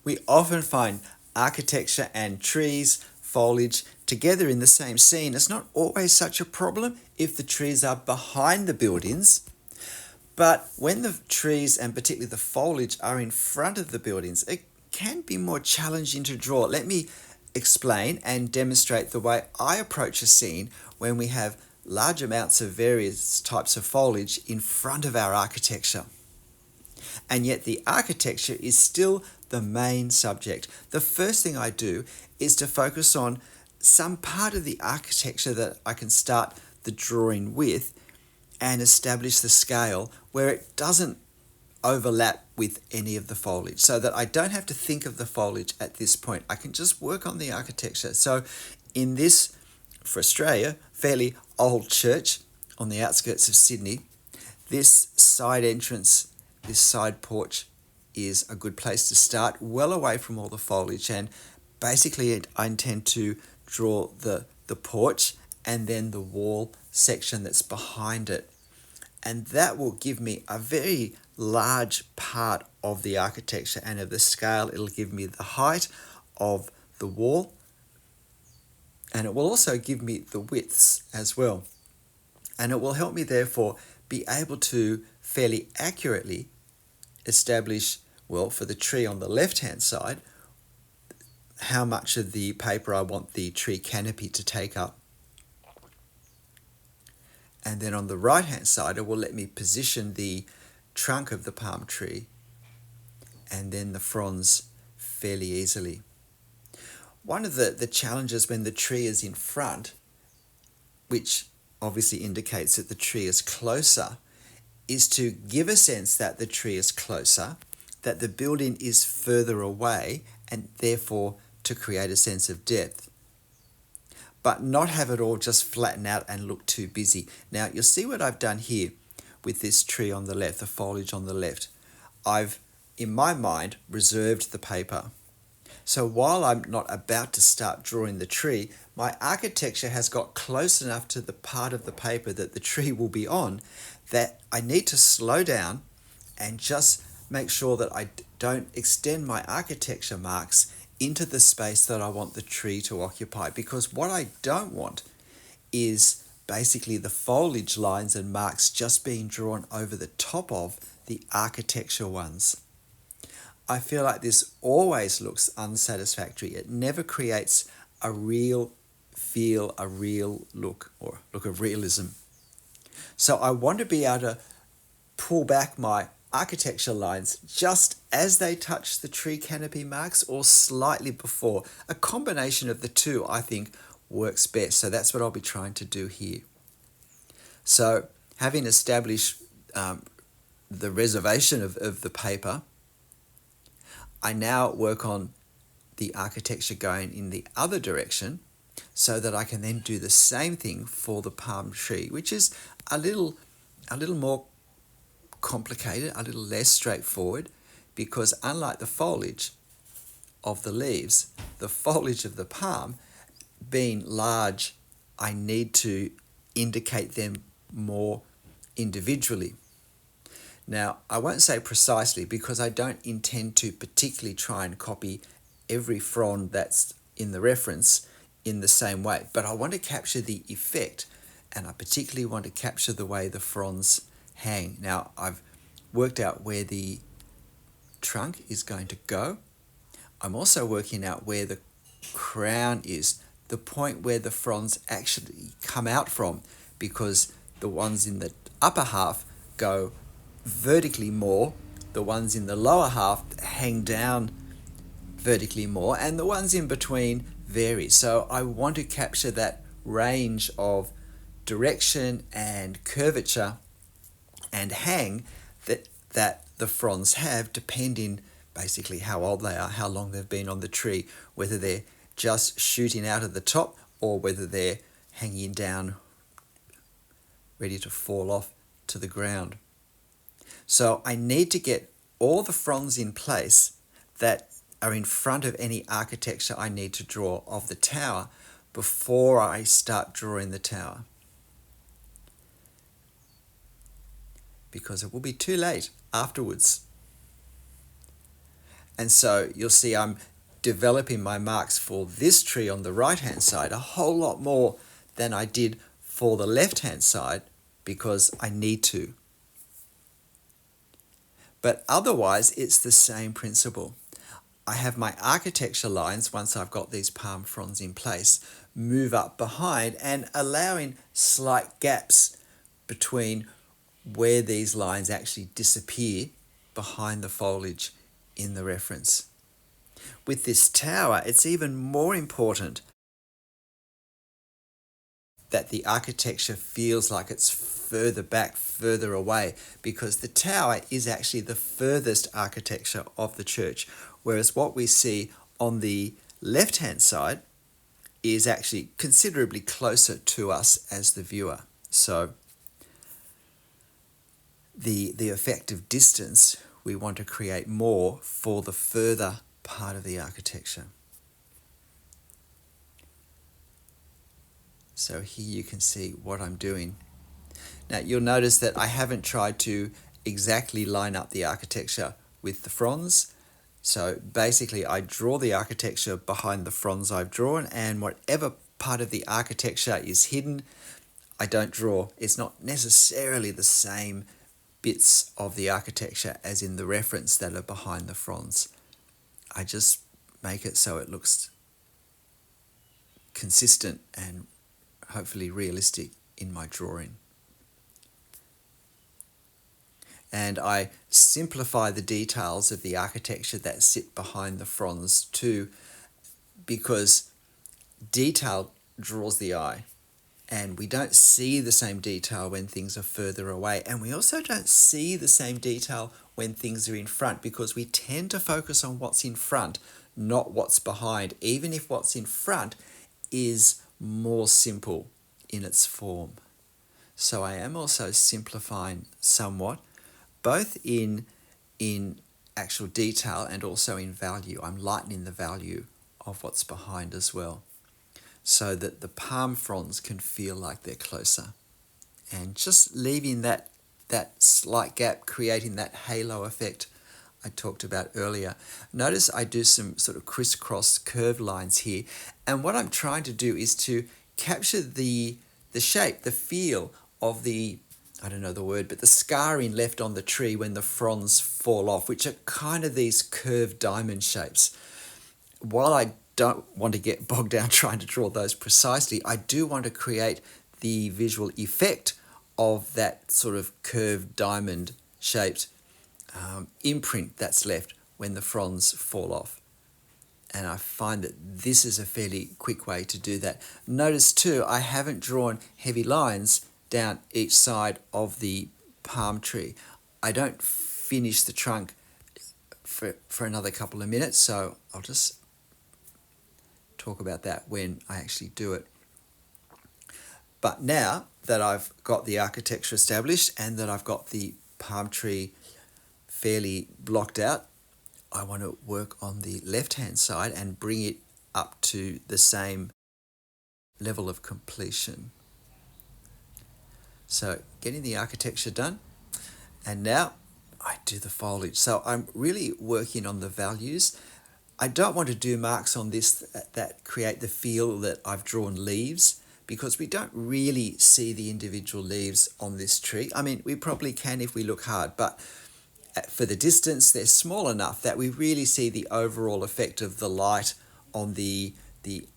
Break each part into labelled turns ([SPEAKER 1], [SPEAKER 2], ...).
[SPEAKER 1] We often find architecture and trees, foliage together in the same scene. It's not always such a problem if the trees are behind the buildings, but when the trees and particularly the foliage are in front of the buildings, it can be more challenging to draw. Let me explain and demonstrate the way I approach a scene when we have large amounts of various types of foliage in front of our architecture. And yet the architecture is still the main subject. The first thing I do is to focus on some part of the architecture that I can start the drawing with and establish the scale where it doesn't overlap with any of the foliage, so that I don't have to think of the foliage at this point. I can just work on the architecture. So in this, for Australia, fairly old church on the outskirts of Sydney, this side entrance, this side porch is a good place to start, well away from all the foliage. And basically I intend to draw the porch and then the wall section that's behind it. And that will give me a very large part of the architecture and of the scale. It'll give me the height of the wall, and it will also give me the widths as well. And it will help me therefore be able to fairly accurately establish, well, for the tree on the left-hand side, how much of the paper I want the tree canopy to take up. And then on the right-hand side, it will let me position the trunk of the palm tree and then the fronds fairly easily. One of the challenges when the tree is in front, which obviously indicates that the tree is closer, is to give a sense that the tree is closer, that the building is further away, and therefore to create a sense of depth, but not have it all just flatten out and look too busy. Now, you'll see what I've done here with this tree on the left, the foliage on the left. I've, in my mind, reserved the paper. So while I'm not about to start drawing the tree, my architecture has got close enough to the part of the paper that the tree will be on that I need to slow down and just make sure that I don't extend my architecture marks into the space that I want the tree to occupy. Because what I don't want is basically the foliage lines and marks just being drawn over the top of the architecture ones. I feel like this always looks unsatisfactory. It never creates a real feel, a real look, or look of realism. So I want to be able to pull back my architecture lines just as they touch the tree canopy marks or slightly before. A combination of the two, I think, works best. So that's what I'll be trying to do here. So having established the reservation of the paper, I now work on the architecture going in the other direction so that I can then do the same thing for the palm tree, which is a little more complicated, a little less straightforward, because unlike the foliage of the leaves, the foliage of the palm being large, I need to indicate them more individually. Now, I won't say precisely because I don't intend to particularly try and copy every frond that's in the reference in the same way, but I want to capture the effect, and I particularly want to capture the way the fronds hang. Now, I've worked out where the trunk is going to go. I'm also working out where the crown is, the point where the fronds actually come out from, because the ones in the upper half go vertically more, the ones in the lower half hang down vertically more, and the ones in between vary. So I want to capture that range of direction and curvature and hang that the fronds have, depending basically how old they are, how long they've been on the tree, whether they're just shooting out of the top or whether they're hanging down ready to fall off to the ground. So I need to get all the fronds in place that are in front of any architecture I need to draw of the tower before I start drawing the tower, because it will be too late afterwards. And so you'll see I'm developing my marks for this tree on the right hand side a whole lot more than I did for the left hand side because I need to. But otherwise it's the same principle. I have my architecture lines, once I've got these palm fronds in place, move up behind and allowing slight gaps between where these lines actually disappear behind the foliage in the reference. With this tower, it's even more important that the architecture feels like it's further back, further away, because the tower is actually the furthest architecture of the church, whereas what we see on the left-hand side is actually considerably closer to us as the viewer. So the effective distance we want to create more for the further part of the architecture. So here you can see what I'm doing. Now you'll notice that I haven't tried to exactly line up the architecture with the fronds. So basically I draw the architecture behind the fronds I've drawn, and whatever part of the architecture is hidden, I don't draw. It's not necessarily the same bits of the architecture as in the reference that are behind the fronds. I just make it so it looks consistent and hopefully realistic in my drawing. And I simplify the details of the architecture that sit behind the fronds too, because detail draws the eye, and we don't see the same detail when things are further away, and we also don't see the same detail when things are in front, because we tend to focus on what's in front, not what's behind, even if what's in front is more simple in its form. So I am also simplifying somewhat, both in actual detail and also in value. I'm lightening the value of what's behind as well, so that the palm fronds can feel like they're closer. And just leaving that slight gap, creating that halo effect I talked about earlier. Notice I do some sort of crisscross curved lines here, and what I'm trying to do is to capture the shape, the feel of the, I don't know the word, but the scarring left on the tree when the fronds fall off, which are kind of these curved diamond shapes. While I don't want to get bogged down trying to draw those precisely, I do want to create the visual effect of that sort of curved diamond shaped imprint that's left when the fronds fall off. And I find that this is a fairly quick way to do that. Notice too, I haven't drawn heavy lines down each side of the palm tree. I don't finish the trunk for another couple of minutes, so I'll just talk about that when I actually do it. But now that I've got the architecture established and that I've got the palm tree fairly blocked out, I want to work on the left-hand side and bring it up to the same level of completion. So getting the architecture done, and now I do the foliage. So I'm really working on the values. I don't want to do marks on this that create the feel that I've drawn leaves, because we don't really see the individual leaves on this tree. I mean, we probably can if we look hard, but for the distance, they're small enough that we really see the overall effect of the light on the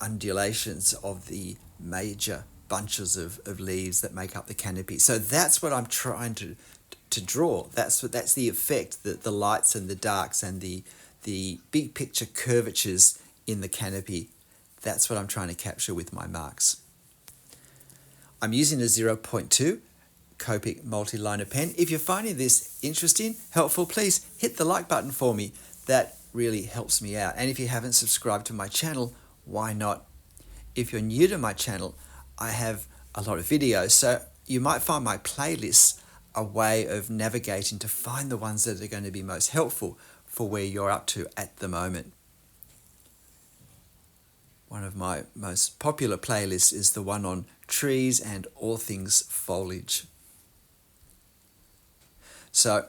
[SPEAKER 1] undulations of the major bunches of leaves that make up the canopy. So that's what I'm trying to draw. That's the effect, the lights and the darks and the big picture curvatures in the canopy. That's what I'm trying to capture with my marks. I'm using a 0.2 Copic multi-liner pen. If you're finding this interesting, helpful, please hit the like button for me. That really helps me out. And if you haven't subscribed to my channel, why not? If you're new to my channel, I have a lot of videos, so you might find my playlists a way of navigating to find the ones that are going to be most helpful for where you're up to at the moment. One of my most popular playlists is the one on trees and all things foliage. So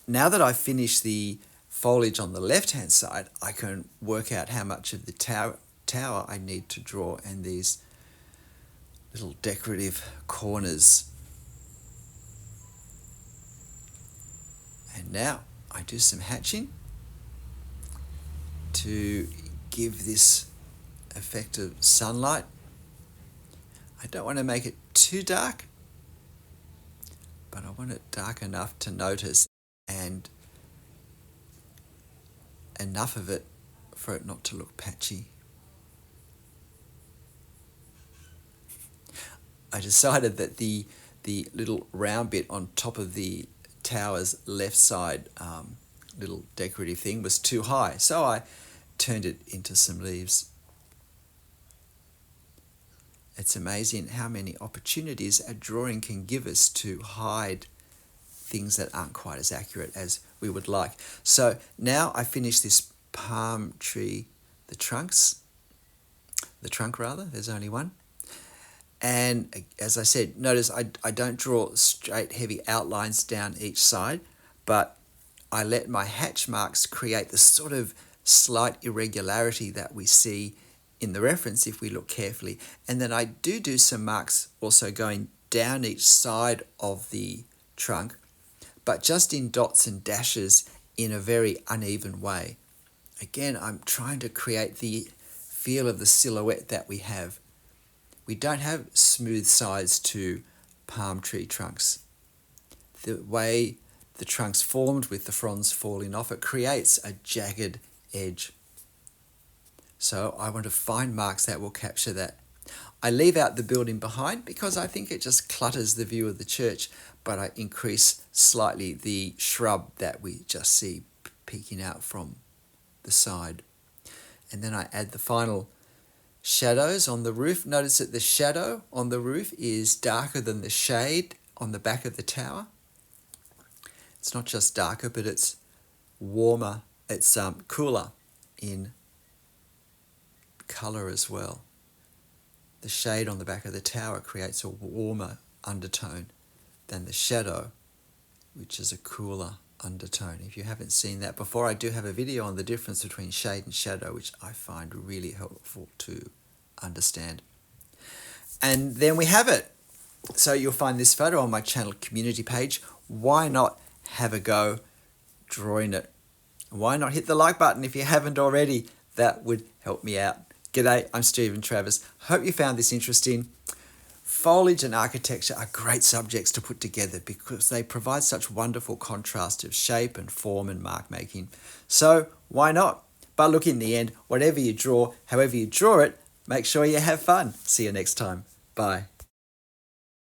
[SPEAKER 1] now that I've finished the foliage on the left-hand side, I can work out how much of the tower I need to draw, and these little decorative corners. And now I do some hatching to give this effect of sunlight. I don't want to make it too dark, but I want it dark enough to notice and enough of it for it not to look patchy. I decided that the little round bit on top of the tower's left side little decorative thing was too high, so I turned it into some leaves. It's amazing how many opportunities a drawing can give us to hide things that aren't quite as accurate as we would like. So now I finished this palm tree, the trunk rather, there's only one. And as I said, notice I don't draw straight heavy outlines down each side, but I let my hatch marks create the sort of slight irregularity that we see in the reference if we look carefully. And then I do some marks also going down each side of the trunk, but just in dots and dashes in a very uneven way. Again, I'm trying to create the feel of the silhouette that we have. We don't have smooth sides to palm tree trunks. The way the trunk's formed with the fronds falling off, it creates a jagged edge. So I want to find marks that will capture that. I leave out the building behind because I think it just clutters the view of the church, but I increase slightly the shrub that we just see peeking out from the side. And then I add the final shadows on the roof. Notice that the shadow on the roof is darker than the shade on the back of the tower. It's not just darker, but it's warmer. It's cooler in colour as well. The shade on the back of the tower creates a warmer undertone than the shadow, which is a cooler undertone. If you haven't seen that before, I do have a video on the difference between shade and shadow, which I find really helpful to understand. And then we have it. So you'll find this photo on my channel community page. Why not have a go drawing it? Why not hit the like button if you haven't already? That would help me out. G'day, I'm Stephen Travers. Hope you found this interesting. Foliage and architecture are great subjects to put together because they provide such wonderful contrast of shape and form and mark making. So why not? But look, in the end, whatever you draw, however you draw it, make sure you have fun. See you next time. Bye.